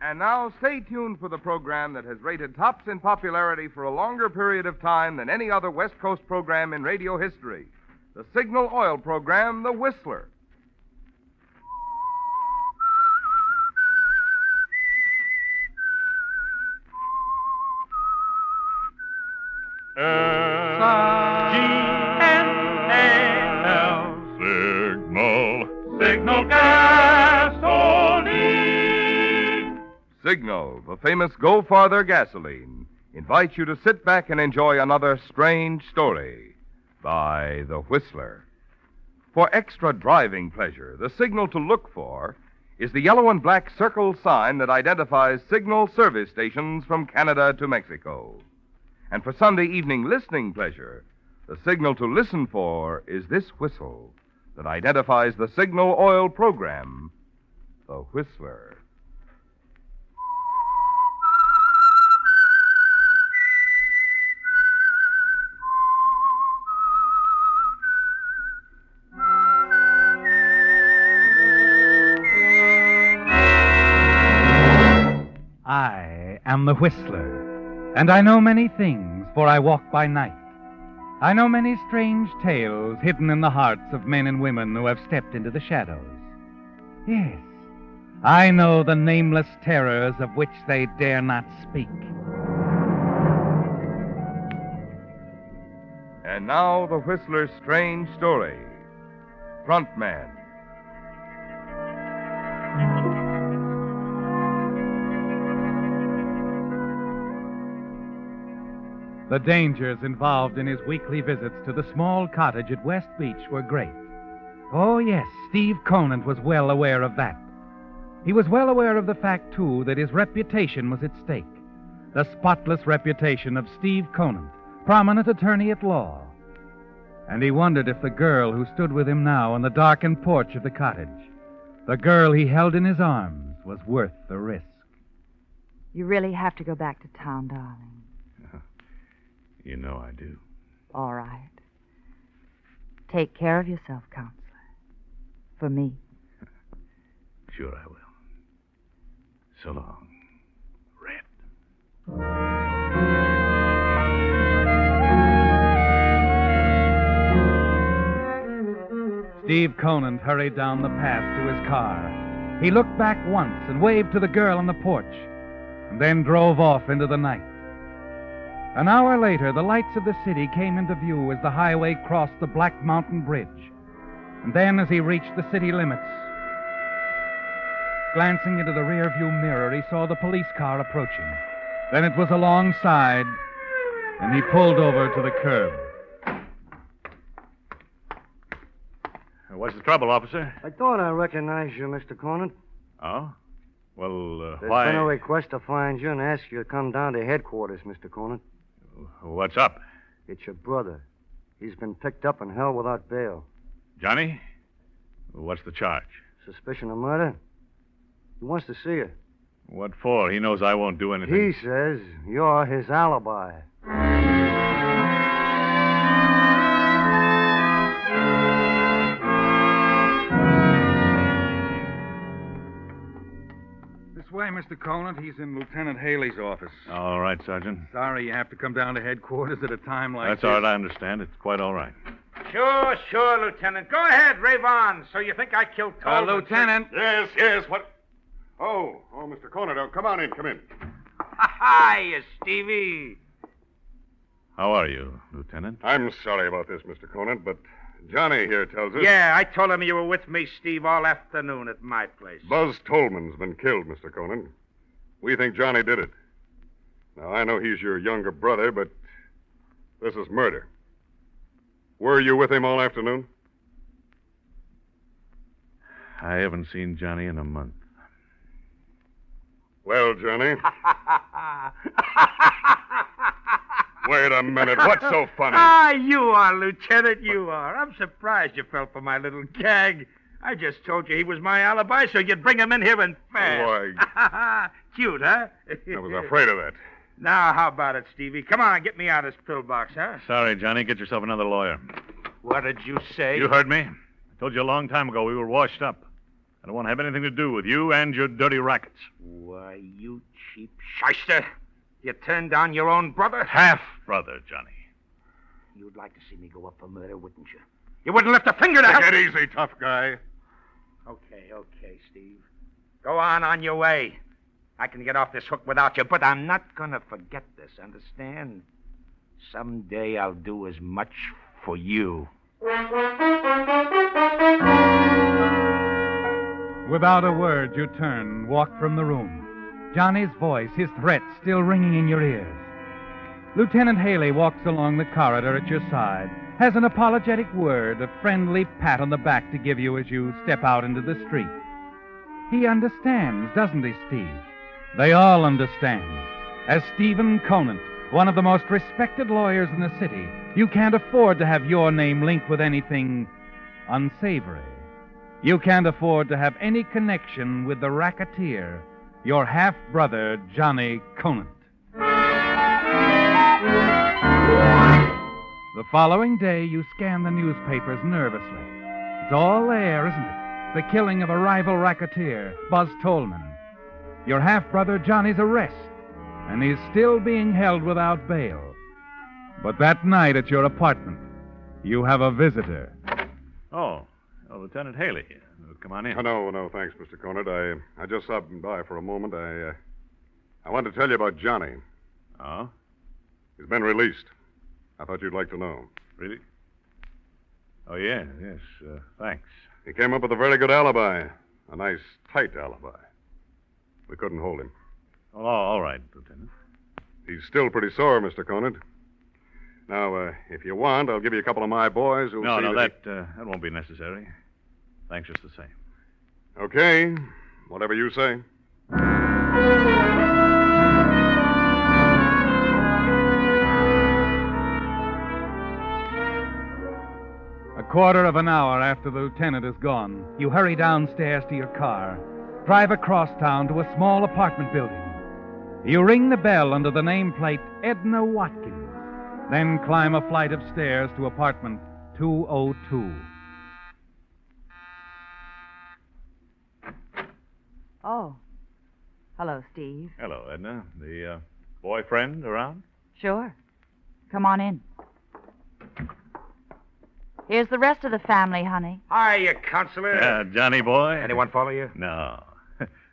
And now stay tuned for the program that has rated tops in popularity for a longer period of time than any other West Coast program in radio history. The Signal Oil program, The Whistler. Signal. Signal gasoline. Signal, the famous Go Farther gasoline, invites you to sit back and enjoy another strange story by The Whistler. For extra driving pleasure, the signal to look for is the yellow and black circle sign that identifies Signal service stations from Canada to Mexico. And for Sunday evening listening pleasure, the signal to listen for is this whistle that identifies the Signal Oil program, The Whistler. I am the Whistler, and I know many things, for I walk by night. I know many strange tales hidden in the hearts of men and women who have stepped into the shadows. Yes, I know the nameless terrors of which they dare not speak. And now, the Whistler's strange story. Frontman. The dangers involved in his weekly visits to the small cottage at West Beach were great. Oh, yes, Steve Conant was well aware of that. He was well aware of the fact, too, that his reputation was at stake. The spotless reputation of Steve Conant, prominent attorney at law. And he wondered if the girl who stood with him now on the darkened porch of the cottage, the girl he held in his arms, was worth the risk. You really have to go back to town, darling. You know I do. All right. Take care of yourself, Counselor. For me. Sure I will. So long, Red. Steve Conant hurried down the path to his car. He looked back once and waved to the girl on the porch, and then drove off into the night. An hour later, the lights of the city came into view as the highway crossed the Black Mountain Bridge. And then, as he reached the city limits, glancing into the rearview mirror, he saw the police car approaching. Then it was alongside, and he pulled over to the curb. What's the trouble, officer? I thought I recognized you, Mr. Conant. Oh? Well, There's why... been a request to find you and ask you to come down to headquarters, Mr. Conant. What's up? It's your brother. He's been picked up and held without bail. Johnny? What's the charge? Suspicion of murder? He wants to see you. What for? He knows I won't do anything. He says you're his alibi. Way, Mr. Conant. He's in Lieutenant Haley's office. All right, Sergeant. Sorry you have to come down to headquarters at a time like this. That's all right, I understand. It's quite all right. Sure, Lieutenant. Go ahead, rave on. So you think I killed Tolman? Lieutenant. Yes, what? Oh, Mr. Conant, come on in, come in. Hi, Stevie. How are you, Lieutenant? I'm sorry about this, Mr. Conant, but Johnny here tells us... Yeah, I told him you were with me, Steve, all afternoon at my place. Buzz Tolman's been killed, Mr. Conant. We think Johnny did it. Now, I know he's your younger brother, but this is murder. Were you with him all afternoon? I haven't seen Johnny in a month. Well, Johnny... Wait a minute. What's so funny? You are, Lieutenant, you are. I'm surprised you fell for my little gag. I just told you he was my alibi so you'd bring him in here and fast. Why... Cute, huh? I was afraid of that. Now, how about it, Stevie? Come on, get me out of this pillbox, huh? Sorry, Johnny. Get yourself another lawyer. What did you say? You heard me. I told you a long time ago we were washed up. I don't want to have anything to do with you and your dirty rackets. Why, Why, you cheap shyster. You turned down your own brother? Half-brother, Johnny. You'd like to see me go up for murder, wouldn't you? You wouldn't lift a finger to help. Take it easy, tough guy. Okay, Steve. Go on your way. I can get off this hook without you, but I'm not going to forget this, understand? Someday I'll do as much for you. Without a word, you turn, walk from the room. Johnny's voice, his threat, still ringing in your ears. Lieutenant Haley walks along the corridor at your side, has an apologetic word, a friendly pat on the back to give you as you step out into the street. He understands, doesn't he, Steve? They all understand. As Stephen Conant, one of the most respected lawyers in the city, you can't afford to have your name linked with anything unsavory. You can't afford to have any connection with the racketeer, your half-brother, Johnny Conant. The following day, you scan the newspapers nervously. It's all there, isn't it? The killing of a rival racketeer, Buzz Tolman. Your half-brother Johnny's arrest, and he's still being held without bail. But that night at your apartment, you have a visitor. Oh, Lieutenant Haley. Come on in. Oh, no, thanks, Mr. Conant. I just stopped by for a moment. I wanted to tell you about Johnny. Oh? He's been released. I thought you'd like to know. Really? Oh, yes, thanks. He came up with a very good alibi. A nice, tight alibi. We couldn't hold him. Oh, all right, Lieutenant. He's still pretty sore, Mr. Conant. Now, if you want, I'll give you a couple of my boys who'll see that won't be necessary. Thanks just the same. Okay. Whatever you say. A quarter of an hour after the lieutenant is gone, you hurry downstairs to your car, drive across town to a small apartment building. You ring the bell under the nameplate Edna Watkins, then climb a flight of stairs to apartment 202. Oh. Hello, Steve. Hello, Edna. The boyfriend around? Sure. Come on in. Here's the rest of the family, honey. Hiya, Counselor. Johnny boy? Anyone follow you? No.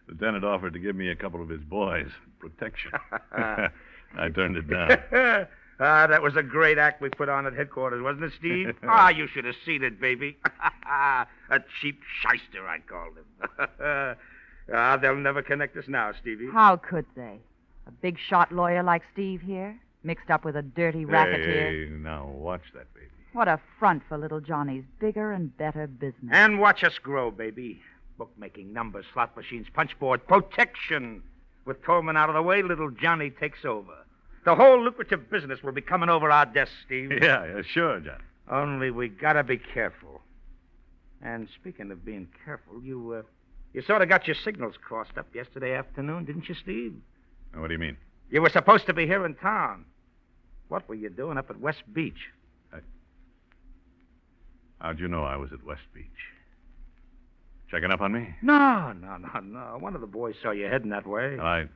Lieutenant offered to give me a couple of his boys. Protection. I turned it down. That was a great act we put on at headquarters, wasn't it, Steve? You should have seen it, baby. A cheap shyster, I called him. They'll never connect us now, Stevie. How could they? A big shot lawyer like Steve here, mixed up with a dirty racketeer. Hey, now watch that, baby. What a front for little Johnny's bigger and better business. And watch us grow, baby. Bookmaking, numbers, slot machines, punchboard, protection. With Tolman out of the way, little Johnny takes over. The whole lucrative business will be coming over our desks, Steve. Yeah, sure, Johnny. Only we gotta be careful. And speaking of being careful, you sort of got your signals crossed up yesterday afternoon, didn't you, Steve? What do you mean? You were supposed to be here in town. What were you doing up at West Beach? How'd you know I was at West Beach? Checking up on me? No. One of the boys saw you heading that way. I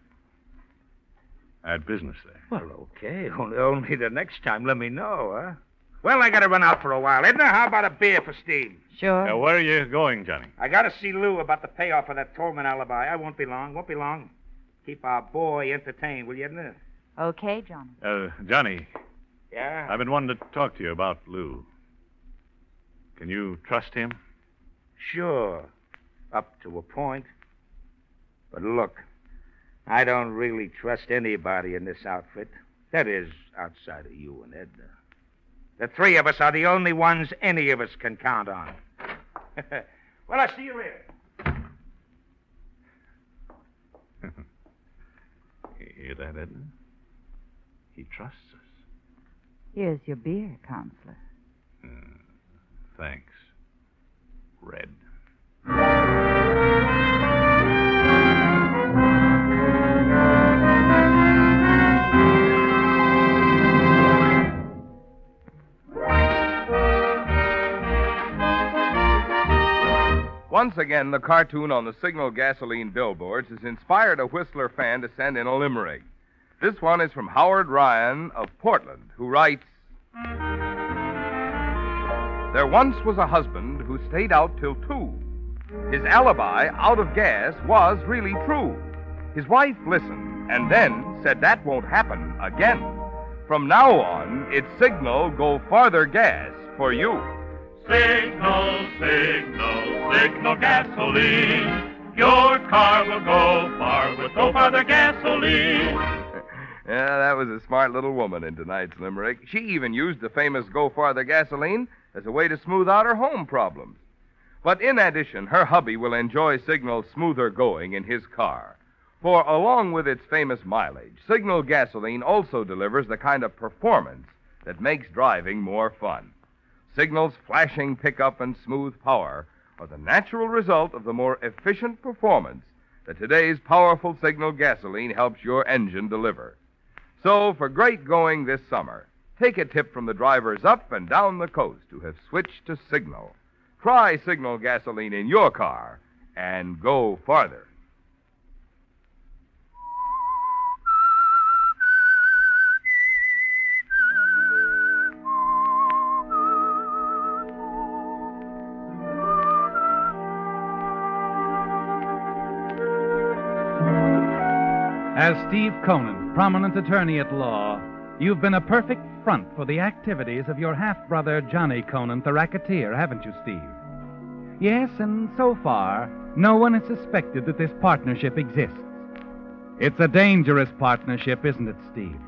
had business there. Well, okay. Only the next time let me know, huh? Well, I gotta run out for a while. Edna, how about a beer for Steve? Sure. Where are you going, Johnny? I gotta see Lou about the payoff of that Tolman alibi. I won't be long. Keep our boy entertained, will you, Edna? Okay, Johnny. Johnny. Yeah? I've been wanting to talk to you about Lou. Can you trust him? Sure. Up to a point. But look, I don't really trust anybody in this outfit. That is, outside of you and Edna. The three of us are the only ones any of us can count on. Well, I'll see you later. You hear that, Edna? He trusts us. Here's your beer, Counselor. Thanks. Red. once again, the cartoon on the Signal gasoline billboards has inspired a Whistler fan to send in a limerick. This one is from Howard Ryan of Portland, who writes, There once was a husband who stayed out till 2. His alibi, out of gas, was really true. His wife listened and then said that won't happen again. From now on, it's Signal Go Farther Gas for you. Signal, signal, signal gasoline. Your car will go far with Go Farther gasoline. Yeah, that was a smart little woman in tonight's limerick. She even used the famous Go Farther gasoline as a way to smooth out her home problems. But in addition, her hubby will enjoy Signal's smoother going in his car. For along with its famous mileage, Signal gasoline also delivers the kind of performance that makes driving more fun. Signal's flashing pickup and smooth power are the natural result of the more efficient performance that today's powerful Signal gasoline helps your engine deliver. So, for great going this summer, take a tip from the drivers up and down the coast who have switched to Signal. Try Signal gasoline in your car and go farther. As Steve Conan, prominent attorney at law, you've been a perfect front for the activities of your half-brother Johnny Conan, the racketeer, haven't you, Steve? Yes, and so far, no one has suspected that this partnership exists. It's a dangerous partnership, isn't it, Steve?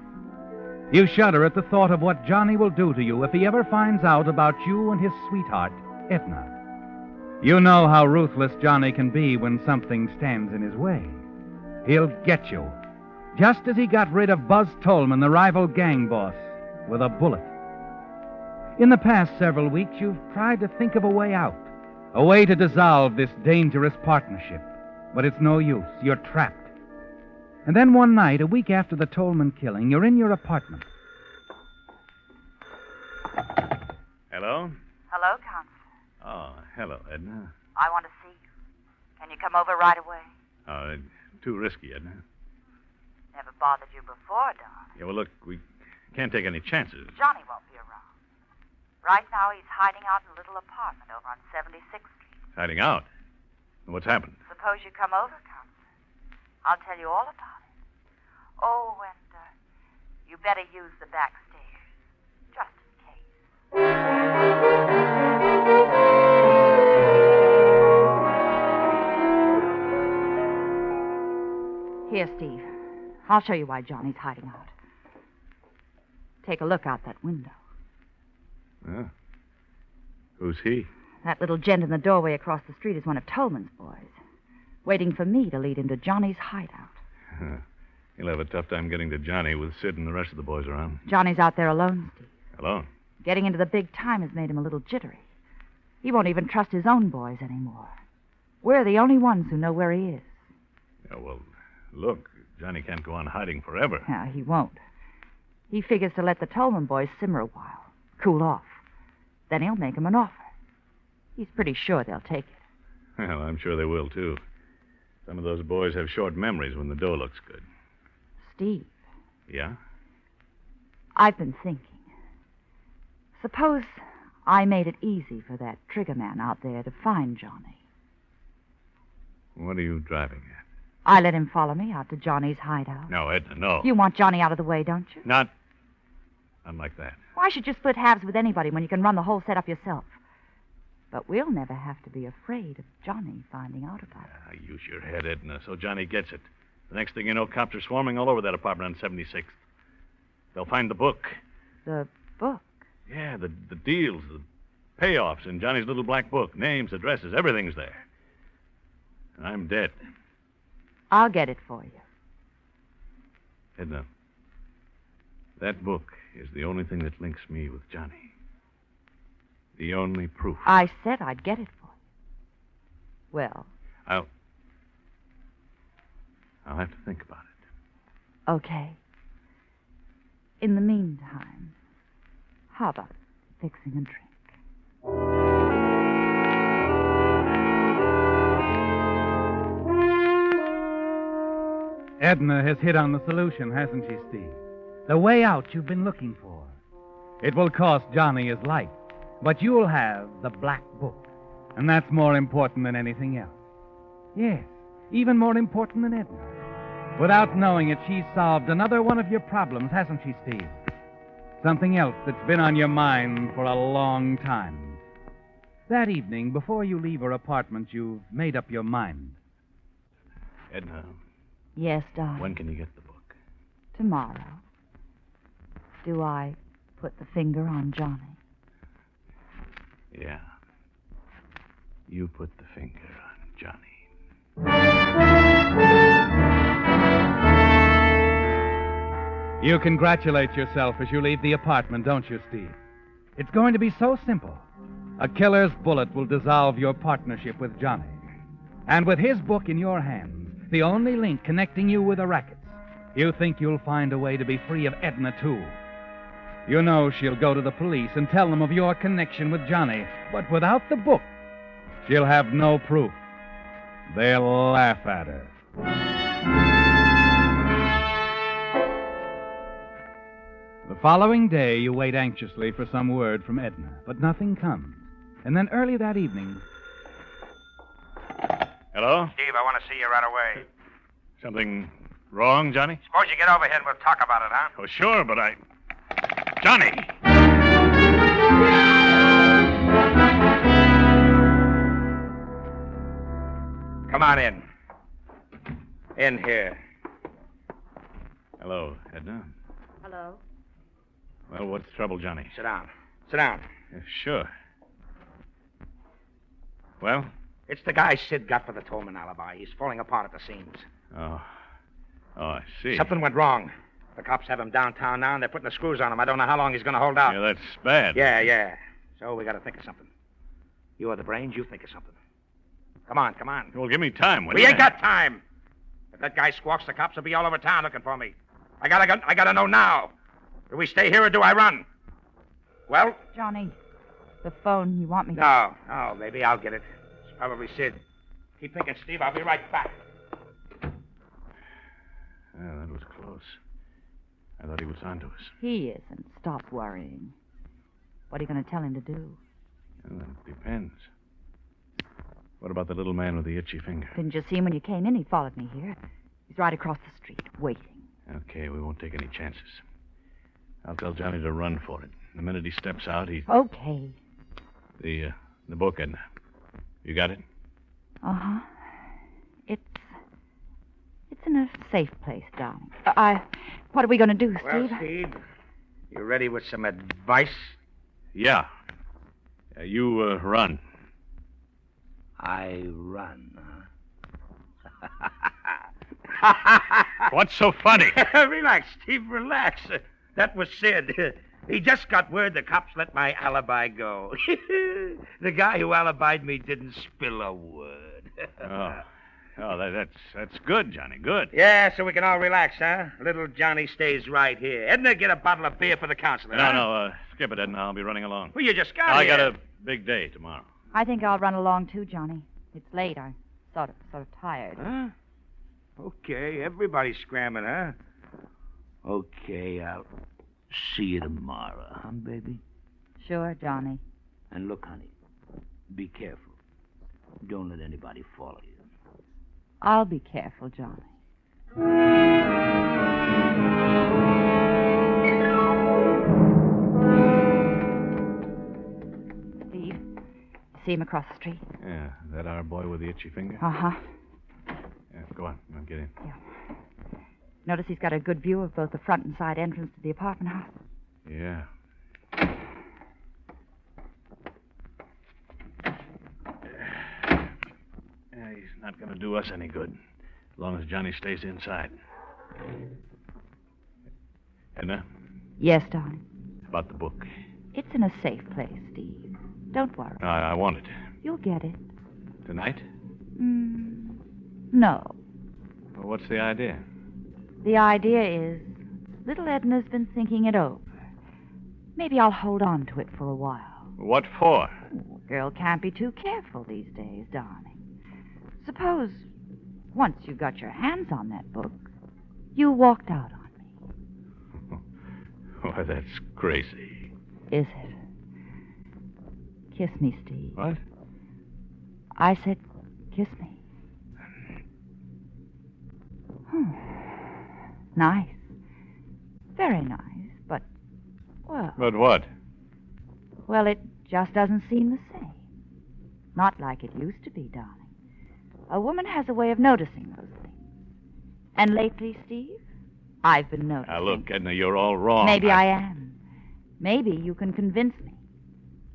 You shudder at the thought of what Johnny will do to you if he ever finds out about you and his sweetheart, Edna. You know how ruthless Johnny can be when something stands in his way. He'll get you, just as he got rid of Buzz Tolman, the rival gang boss, with a bullet. In the past several weeks, you've tried to think of a way out, a way to dissolve this dangerous partnership. But it's no use. You're trapped. And then one night, a week after the Tolman killing, you're in your apartment. Hello? Hello, Counselor. Oh, hello, Edna. I want to see you. Can you come over right away? Too risky, Edna. Never bothered you before, Don. Yeah, well, look, we can't take any chances. Johnny won't be around. Right now, he's hiding out in a little apartment over on 76th Street. Hiding out? What's happened? Suppose you come over, Counselor. I'll tell you all about it. Oh, and you better use the back stairs, just in case. Here, Steve. I'll show you why Johnny's hiding out. Take a look out that window. Yeah. Who's he? That little gent in the doorway across the street is one of Tolman's boys, waiting for me to lead him to Johnny's hideout. He'll have a tough time getting to Johnny with Sid and the rest of the boys around. Johnny's out there alone, Steve. Alone? Getting into the big time has made him a little jittery. He won't even trust his own boys anymore. We're the only ones who know where he is. Yeah, well, look, Johnny can't go on hiding forever. Yeah, he won't. He figures to let the Tolman boys simmer a while, cool off. Then he'll make them an offer. He's pretty sure they'll take it. Well, I'm sure they will, too. Some of those boys have short memories when the dough looks good. Steve. Yeah? I've been thinking. Suppose I made it easy for that trigger man out there to find Johnny. What are you driving at? I let him follow me out to Johnny's hideout. No, Edna, no. You want Johnny out of the way, don't you? Not like that. Why should you split halves with anybody when you can run the whole setup yourself? But we'll never have to be afraid of Johnny finding out about it. Use your head, Edna, so Johnny gets it. The next thing you know, cops are swarming all over that apartment on 76th. They'll find the book. The book? Yeah, the deals, the payoffs in Johnny's little black book. Names, addresses, everything's there. And I'm dead. I'll get it for you. Edna, that book is the only thing that links me with Johnny. The only proof. I said I'd get it for you. Well? I'll have to think about it. Okay. In the meantime, how about fixing a drink? Edna has hit on the solution, hasn't she, Steve? The way out you've been looking for. It will cost Johnny his life, but you'll have the black book. And that's more important than anything else. Yes, even more important than Edna. Without knowing it, she's solved another one of your problems, hasn't she, Steve? Something else that's been on your mind for a long time. That evening, before you leave her apartment, you've made up your mind. Edna, Yes, darling. when can you get the book? Tomorrow. Do I put the finger on Johnny? Yeah. You put the finger on Johnny. You congratulate yourself as you leave the apartment, don't you, Steve? It's going to be so simple. A killer's bullet will dissolve your partnership with Johnny. And with his book in your hands, the only link connecting you with the rackets, you think you'll find a way to be free of Edna, too. You know she'll go to the police and tell them of your connection with Johnny, but without the book, she'll have no proof. They'll laugh at her. The following day, you wait anxiously for some word from Edna, but nothing comes. And then early that evening... Hello? Steve, I want to see you right away. Something wrong, Johnny? Suppose you get over here and we'll talk about it, huh? Oh, sure, but Johnny! Come on in. In here. Hello, Edna. Hello? Well, what's the trouble, Johnny? Sit down. Sit down. Sure. Well? It's the guy Sid got for the Tolman alibi. He's falling apart at the seams. Oh, I see. Something went wrong. The cops have him downtown now, and they're putting the screws on him. I don't know how long he's going to hold out. Yeah, that's bad. Yeah. So we got to think of something. You are the brains. You think of something. Come on. Well, give me time. We ain't got time. If that guy squawks, the cops will be all over town looking for me. I gotta know now. Do we stay here or do I run? Well? Johnny, the phone, you want me to... No, maybe I'll get it. It's probably Sid. Keep thinking, Steve. I'll be right back. Yeah, that was close. I thought he was onto us. He isn't. Stop worrying. What are you going to tell him to do? Well, that depends. What about the little man with the itchy finger? Didn't you see him when you came in? He followed me here. He's right across the street, waiting. Okay, we won't take any chances. I'll tell Johnny to run for it. The minute he steps out, Okay. The book, Edna. You got it? Uh-huh. It's in a safe place, darling. What are we going to do, Steve? Well, Steve, you ready with some advice? Yeah. You run. I run, What's so funny? Relax, Steve, relax. That was Sid. He just got word the cops let my alibi go. The guy who alibied me didn't spill a word. That's good, Johnny. Good. Yeah, so we can all relax, huh? Little Johnny stays right here. Edna, get a bottle of beer for the counselor. No, skip it, Edna. I'll be running along. Well, you just got I here. got a big day tomorrow. I think I'll run along, too, Johnny. It's late. I'm sort of tired. Huh? Okay, everybody's scrambling, huh? Okay, I'll see you tomorrow, huh, baby? Sure, Johnny. And look, honey, be careful. Don't let anybody follow you. I'll be careful, Johnny. Steve, see him across the street? Yeah, that our boy with the itchy finger? Uh-huh. Yeah, go on. Get in. Yeah. Notice he's got a good view of both the front and side entrance to the apartment house. Yeah. He's not going to do us any good, as long as Johnny stays inside. Edna, Yes, darling. about the book. It's in a safe place, Steve. Don't worry. I want it. You'll get it. Tonight? No. Well, what's the idea? The idea is, little Edna's been thinking it over. Maybe I'll hold on to it for a while. What for? A girl can't be too careful these days, darling. Suppose, once you've got your hands on that book, You walked out on me. Why, that's crazy. Is it? Kiss me, Steve. What? I said, kiss me. Nice. Very nice, but, well... But what? Well, it just doesn't seem the same. Not like it used to be, darling. A woman has a way of noticing those things. And lately, Steve, I've been noticing. Now, look, Edna, you're all wrong. Maybe I am. Maybe you can convince me.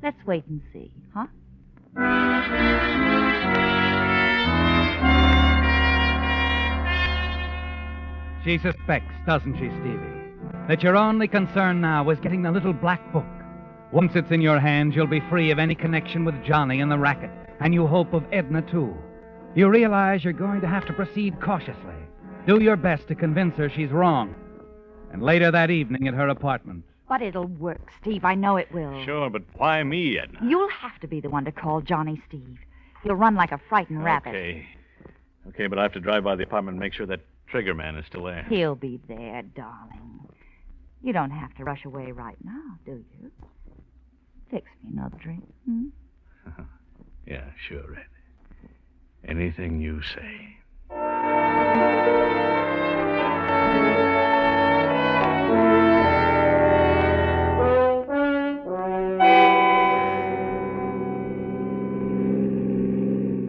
Let's wait and see, huh? She suspects, doesn't she, Stevie, that your only concern now is getting the little black book. Once it's in your hands, you'll be free of any connection with Johnny and the racket, and you hope of Edna, too. You realize you're going to have to proceed cautiously. Do your best to convince her she's wrong. And later that evening at her apartment. But it'll work, Steve. I know it will. Sure, but why me, Edna? You'll have to be the one to call Johnny, Steve. He'll run like a frightened rabbit. Okay, but I have to drive by the apartment and make sure that trigger man is still there. He'll be there, darling. You don't have to rush away right now, do you? Fix me another drink. Yeah, sure, Ed. Anything you say.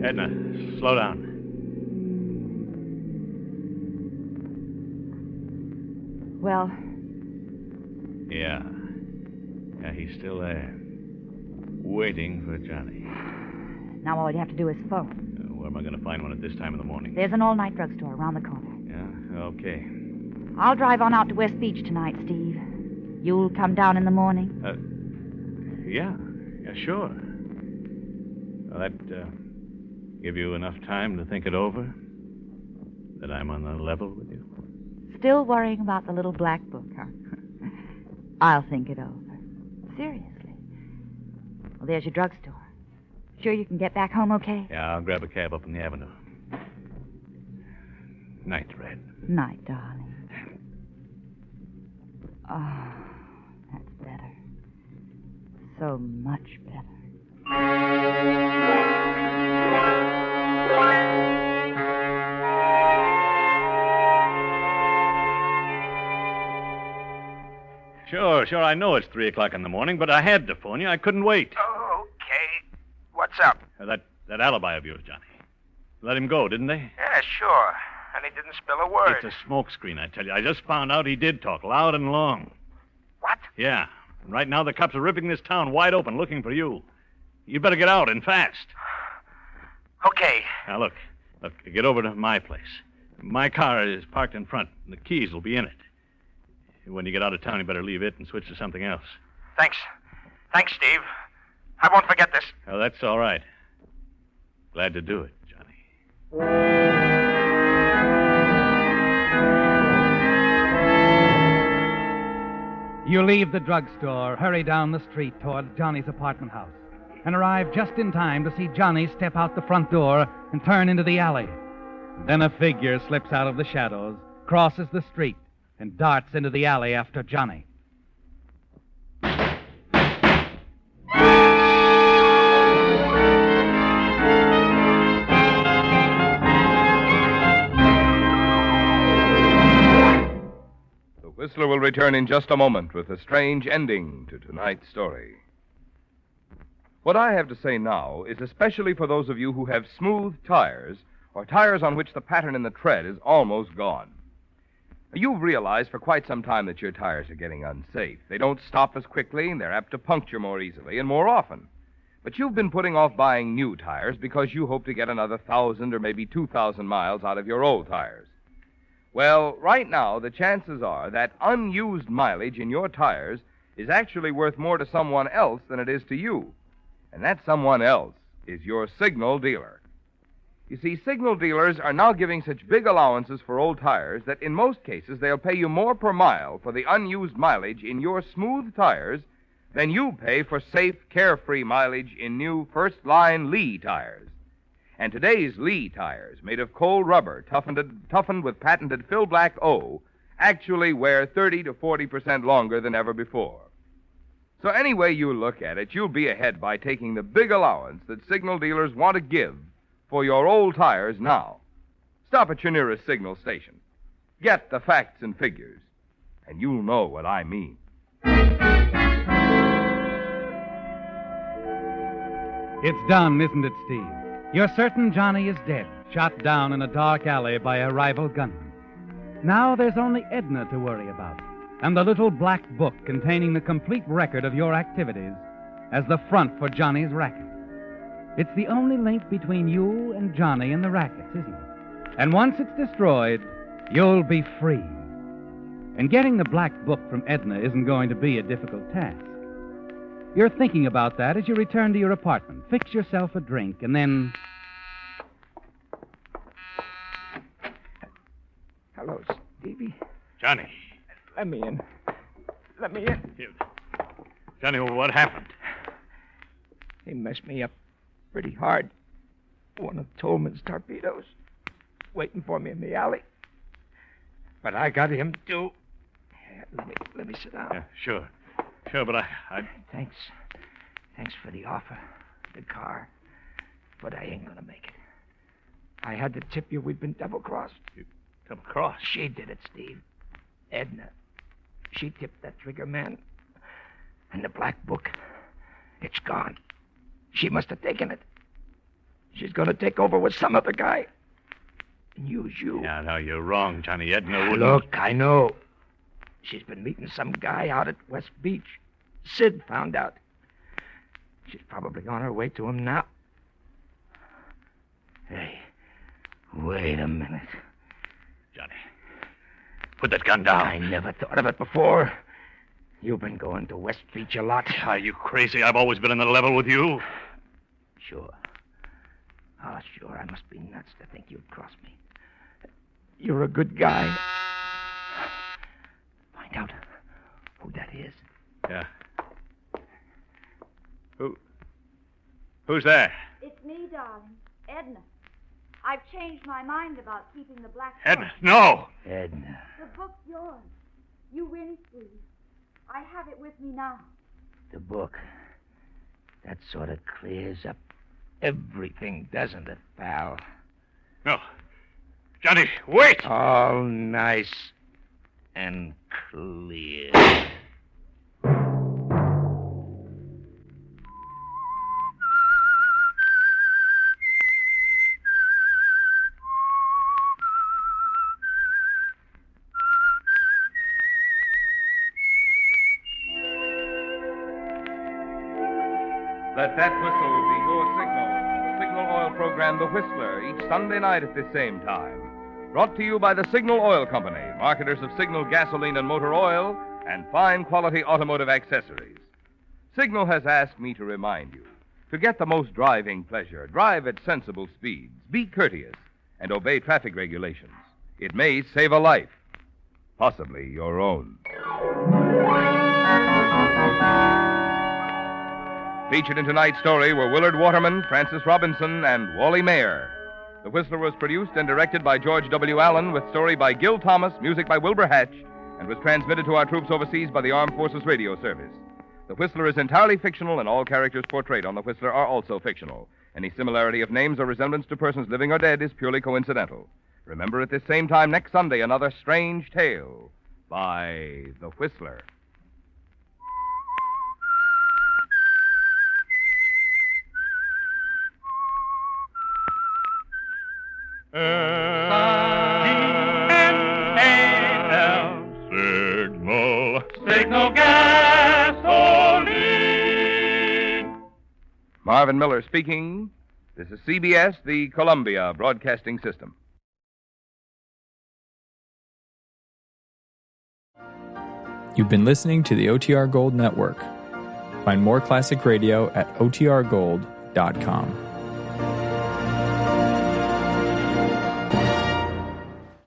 Edna, slow down. Well... Yeah, he's still there. Waiting for Johnny. Now all you have to do is phone. Where am I going to find one at this time in the morning? There's an all-night drugstore around the corner. Yeah, okay. I'll drive on out to West Beach tonight, Steve. You'll come down in the morning? Yeah, sure. Will that give you enough time to think it over? That I'm on the level with you? Still worrying about the little black book, huh? I'll think it over. Seriously. Well, there's your drugstore. Sure you can get back home okay? Yeah, I'll grab a cab up on the avenue. Night, Red. Night, darling. Oh, that's better. So much better. Sure, I know it's 3 o'clock in the morning, but I had to phone you. I couldn't wait. Oh, okay. What's up? That alibi of yours, Johnny. Let him go, didn't they? Yeah, sure. And he didn't spill a word. It's a smokescreen, I tell you. I just found out he did talk loud and long. What? Yeah. And right now the cops are ripping this town wide open looking for you. You better get out and fast. Okay. Now, look, get over to my place. My car is parked in front, and the keys will be in it. When you get out of town, you better leave it and switch to something else. Thanks. Thanks, Steve. I won't forget this. Oh, that's all right. Glad to do it, Johnny. You leave the drugstore, hurry down the street toward Johnny's apartment house, and arrive just in time to see Johnny step out the front door and turn into the alley. Then a figure slips out of the shadows, crosses the street, and darts into the alley after Johnny. The Whistler will return in just a moment with a strange ending to tonight's story. What I have to say now is especially for those of you who have smooth tires or tires on which the pattern in the tread is almost gone. You've realized for quite some time that your tires are getting unsafe. They don't stop as quickly, and they're apt to puncture more easily and more often. But you've been putting off buying new tires because you hope to get another 1,000 or maybe 2,000 miles out of your old tires. Well, right now, the chances are that unused mileage in your tires is actually worth more to someone else than it is to you. And that someone else is your signal dealer. You see, signal dealers are now giving such big allowances for old tires that in most cases they'll pay you more per mile for the unused mileage in your smooth tires than you pay for safe, carefree mileage in new first-line Lee tires. And today's Lee tires, made of cold rubber, toughened with patented Fill Black O, actually wear 30 to 40% longer than ever before. So any way you look at it, you'll be ahead by taking the big allowance that Signal dealers want to give for your old tires now. Stop at your nearest Signal station. Get the facts and figures, and you'll know what I mean. It's done, isn't it, Steve? You're certain Johnny is dead, shot down in a dark alley by a rival gunman. Now there's only Edna to worry about, and the little black book containing the complete record of your activities as the front for Johnny's racket. It's the only link between you and Johnny and the rackets, isn't it? And once it's destroyed, you'll be free. And getting the black book from Edna isn't going to be a difficult task. You're thinking about that as you return to your apartment. Fix yourself a drink, and then... Hello, Stevie. Johnny. Let me in. Let me in. Johnny, what happened? He messed me up pretty hard. One of Tolman's torpedoes waiting for me in the alley. But I got him, too. Let me sit down. Yeah, sure. Sure, but I... Thanks. Thanks for the offer. The car. But I ain't gonna make it. I had to tip you we've been double-crossed. You double-crossed? She did it, Steve. Edna. She tipped that trigger man. And the black book, it's gone. She must have taken it. She's gonna take over with some other guy. And use you. Yeah, no, you're wrong, Johnny. Edna wouldn't... Look, I know. She's been meeting some guy out at West Beach. Sid found out. She's probably on her way to him now. Hey, wait a minute. Johnny, put that gun down. I never thought of it before. You've been going to West Beach a lot. Are you crazy? I've always been on the level with you. Sure. Oh, sure, I must be nuts to think you'd cross me. You're a good guy. Find out who that is. Yeah. Who's there? It's me, darling. Edna. I've changed my mind about keeping the black book. Edna, no! Edna. The book's yours. You win, Steve. I have it with me now. The book. That sort of clears up everything, doesn't it, pal? No. Johnny, wait! All nice and clear. Let that whistle be your signal. The Signal Oil program, The Whistler, each Sunday night at the same time. Brought to you by the Signal Oil Company, marketers of Signal gasoline and motor oil and fine quality automotive accessories. Signal has asked me to remind you, to get the most driving pleasure, drive at sensible speeds, be courteous, and obey traffic regulations. It may save a life, possibly your own. Featured in tonight's story were Willard Waterman, Francis Robinson, and Wally Mayer. The Whistler was produced and directed by George W. Allen, with story by Gil Thomas, music by Wilbur Hatch, and was transmitted to our troops overseas by the Armed Forces Radio Service. The Whistler is entirely fictional, and all characters portrayed on The Whistler are also fictional. Any similarity of names or resemblance to persons living or dead is purely coincidental. Remember, at this same time next Sunday, another strange tale by The Whistler. Signal gasoline. Marvin Miller speaking. This is CBS, the Columbia Broadcasting System. You've been listening to the OTR Gold Network. Find more classic radio at otrgold.com.